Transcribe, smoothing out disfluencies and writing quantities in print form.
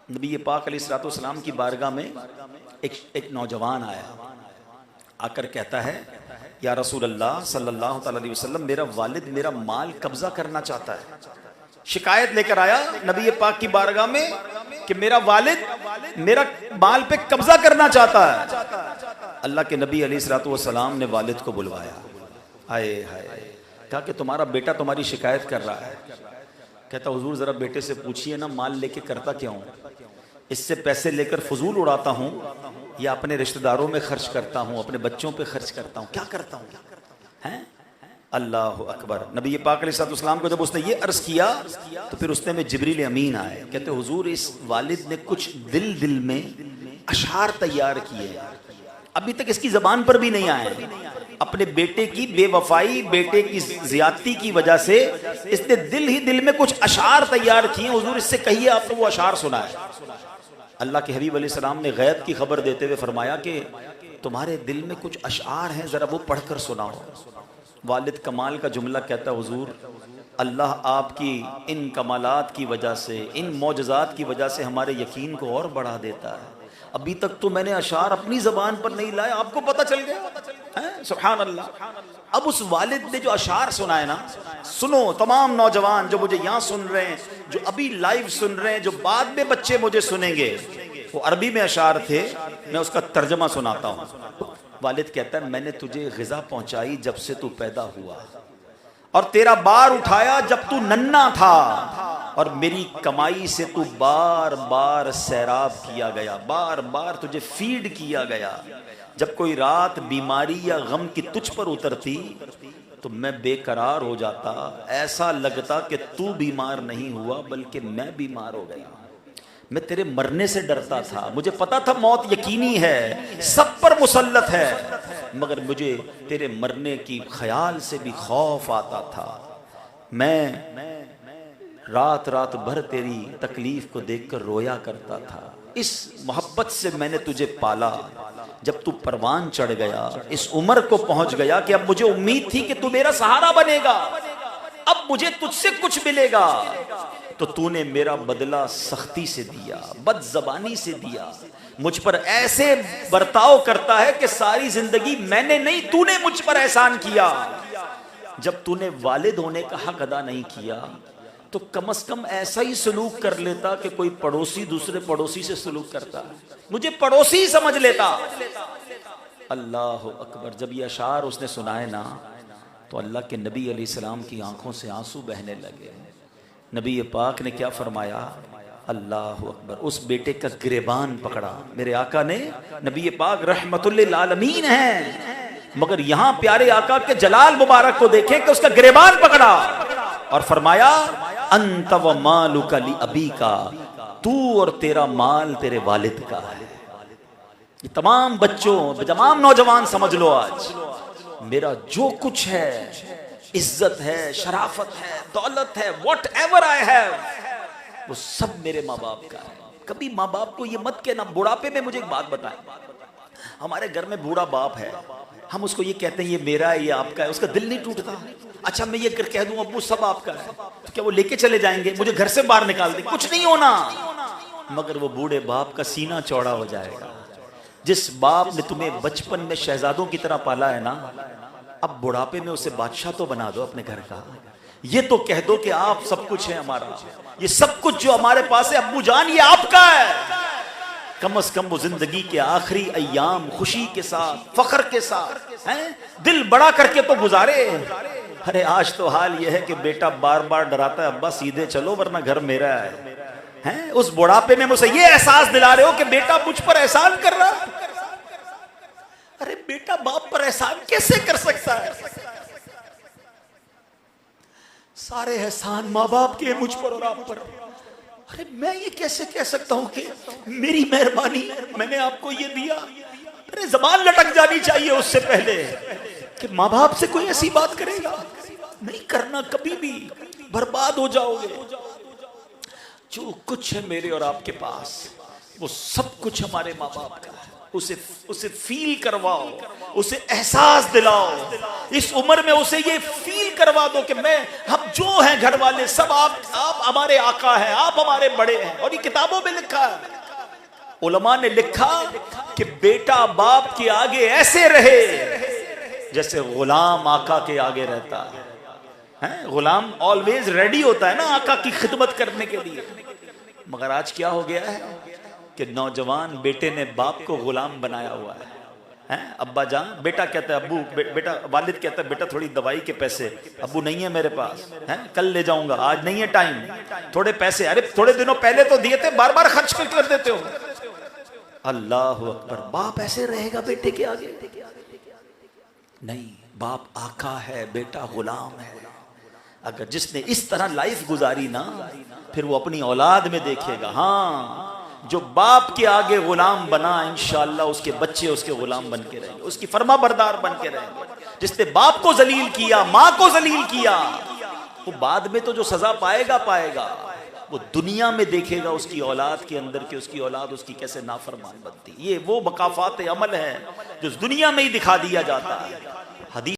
नबी पाक अलैहिस्सलाम की बारगाह में एक नौजवान आया, आकर कहता है या रसूल अल्लाह सल्लल्लाहु अलैहि वसल्लम, मेरा वालिद मेरा माल कब्जा करना चाहता है। शिकायत लेकर आया नबी पाक की बारगाह में कि मेरा वालिद मेरा माल पे कब्जा करना चाहता है। अल्लाह के नबी अलैहिस्सलाम ने वालिद को बुलवाया। आए हाय, कहा कि तुम्हारा बेटा तुम्हारी शिकायत कर रहा है। कहता हुजूर जरा बेटे से पूछिए ना, माल लेके करता क्या हूँ? इससे पैसे लेकर फजूल उड़ाता हूँ या अपने रिश्तेदारों में खर्च करता हूँ, अपने बच्चों पे खर्च करता हूँ, क्या करता हूँ? हैं? अल्लाह अकबर। नबी पाक अलैहिस्सलाम को जब उसने ये अर्ज किया तो फिर उसने में जिब्रील अमीन आए। कहते हुजूर इस वालिद ने कुछ दिल में अशार तैयार किए, अभी तक इसकी जबान पर भी नहीं आए। अपने बेटे की बेवफाई, बेटे की ज्यादती की वजह से इसने दिल में कुछ अशार तैयार किए। हुजूर इससे कहिए आपने वो अशार सुना है। अल्लाह के हबीब अलैहिस्सलाम ने गैब की खबर देते हुए फरमाया कि तुम्हारे दिल में कुछ अशार हैं, जरा वो पढ़कर सुनाओ। वालिद कमाल का जुमला कहता, हुजूर अल्लाह आपकी इन कमालात की वजह से, इन मौजज़ात की वजह से हमारे यकीन को और बढ़ा देता है। अभी तक तो मैंने अशार अपनी जबान पर नहीं लाया, आपको पता चल गया है? सुभान अल्लाह। अब उस वालिद ने जो अशार सुनाए ना, सुनो तमाम नौजवान जो मुझे यहाँ सुन रहे हैं, जो अभी लाइव सुन रहे हैं, जो बाद में बच्चे मुझे सुनेंगे, वो अरबी में अशार थे, मैं उसका तर्जमा सुनाता हूँ। वालिद कहता है, मैंने तुझे ग़िज़ा पहुँचाई जब से तू पैदा हुआ, और तेरा बार उठाया जब तू नन्ना था, और मेरी कमाई से तू बार बार सैराब किया गया, बार बार तुझे फीड किया गया। जब कोई रात बीमारी या गम की तुझ पर उतरती तो मैं बेकरार हो जाता, ऐसा लगता कि तू बीमार नहीं हुआ बल्कि मैं बीमार हो गया। मैं तेरे मरने से डरता था, मुझे पता था मौत यकीनी है, सब पर मुसल्लत है, मगर मुझे तेरे मरने की ख्याल से भी खौफ आता था। मैं रात रात भर तेरी तकलीफ को देखकर रोया करता था। इस मोहब्बत से मैंने तुझे पाला। जब तू परवान चढ़ गया, इस उम्र को पहुंच गया कि अब मुझे उम्मीद थी कि तू मेरा सहारा बनेगा, अब मुझे तुझसे कुछ मिलेगा, तो तूने मेरा बदला सख्ती से दिया, बदजबानी से दिया। मुझ पर ऐसे बर्ताव करता है कि सारी जिंदगी मैंने नहीं, तूने मुझ पर एहसान किया। जब तूने वालिद होने का हक अदा नहीं किया तो कम से कम ऐसा ही सलूक कर लेता कि कोई पड़ोसी दूसरे पड़ोसी से सलूक करता, मुझे पड़ोसी ही समझ लेता। अल्लाह अकबर। जब ये अशार उसने सुनाए ना, तो अल्लाह के नबी अलैहिस्सलाम की आंखों से आंसू बहने लगे। नबी पाक ने क्या फरमाया? अल्लाह अकबर। उस बेटे का गिरेबान पकड़ा मेरे आका ने। नबी पाक रहमतुल लिल आलमीन हैं, मगर यहाँ प्यारे आका के जलाल मुबारक को देखें कि उसका गिरेबान पकड़ा और फरमाया, अंत व मालुका लि अबीका, तू और तेरा माल तेरे वालिद का है। ये तमाम बच्चों, तमाम नौजवान समझ लो, आज मेरा जो कुछ है, इज्जत है, शराफत है, दौलत है, वॉट एवर आई हैव, वो सब मेरे माँ बाप का है। कभी माँ बाप को ये मत कहना। बुढ़ापे में मुझे एक बात बताएं, हमारे घर में बूढ़ा बाप है, हम उसको ये कहते हैं ये मेरा है, ये आपका है, उसका दिल नहीं टूटता? अच्छा मैं ये कह दूं अब्बू सब आपका है, तो क्या वो लेके चले जाएंगे, मुझे घर से बाहर निकाल देंगे? कुछ नहीं होना, मगर वो बूढ़े बाप का सीना चौड़ा हो जाएगा। जिस बाप ने तुम्हें बचपन में शहजादों की तरह पाला है ना, अब बुढ़ापे में उसे बादशाह तो बना दो अपने घर का। ये तो कह दो कि आप सब कुछ है हमारा, ये सब कुछ जो हमारे पास है अब्बू जान ये आपका है। कम से कम वो जिंदगी के आखिरी अय्याम खुशी के साथ, फख्र के साथ, हैं, दिल बड़ा करके तो गुजारे। अरे आज तो हाल ये है कि बेटा बार बार डराता है, अब्बा सीधे चलो वरना घर मेरा है। हैं, उस बुढ़ापे में मुझे ये एहसास दिला रहे हो कि बेटा मुझ पर एहसान कर रहा। अरे बेटा बाप पर एहसान कैसे कर सकता है? सारे एहसान माँ बाप के मुझ पर और आप पर। अरे मैं ये कैसे कह सकता हूं कि मेरी मेहरबानी, मैंने आपको ये दिया? अरे जबान लटक जानी चाहिए उससे पहले कि माँ बाप से कोई ऐसी बात करेगा। नहीं करना, कभी भी बर्बाद हो जाओगे। जो कुछ है मेरे और आपके पास, वो सब कुछ हमारे माँ बाप का है। उसे फील करवाओ, उसे एहसास दिलाओ। इस उम्र में उसे ये फील करवा दो कि हम जो है घर वाले सब आप हमारे आका हैं, आप हमारे बड़े हैं। और ये किताबों में लिखा है, उलमा ने लिखा कि बेटा बाप के आगे ऐसे रहे जैसे गुलाम आका के आगे रहता है। गुलाम ऑलवेज रेडी होता है ना आका की खिदमत करने के लिए। मगर आज क्या हो गया है कि नौजवान बेटे ने बाप को गुलाम बनाया हुआ है। अब्बा जान, बेटा कहता है अब्बू, बेटा वालिद कहता है बेटा थोड़ी दवाई के पैसे, अब्बू नहीं है मेरे पास, कल ले जाऊंगा, आज नहीं है टाइम, थोड़े पैसे, अरे थोड़े दिनों पहले तो दिए थे, बार बार खर्च कर देते हो। अल्लाह अकबर। बाप ऐसे रहेगा बेटे के आगे? नहीं, बाप आका है, बेटा गुलाम है। अगर जिसने इस तरह लाइफ गुजारी ना, फिर वो अपनी औलाद में देखेगा, हाँ जो बाप के आगे गुलाम बना, इंशाअल्लाह उसके बच्चे उसके गुलाम बन के रहेंगे, उसकी फरमा बरदार बन के रहेंगे। जिसने बाप को जलील किया, माँ को जलील किया, वो बाद में तो जो सजा पाएगा पाएगा, वो दुनिया में देखेगा उसकी औलाद के अंदर के उसकी औलाद उसकी कैसे नाफरमान बनती। ये वो मकाफात अमल है जो दुनिया में ही दिखा दिया जाता है।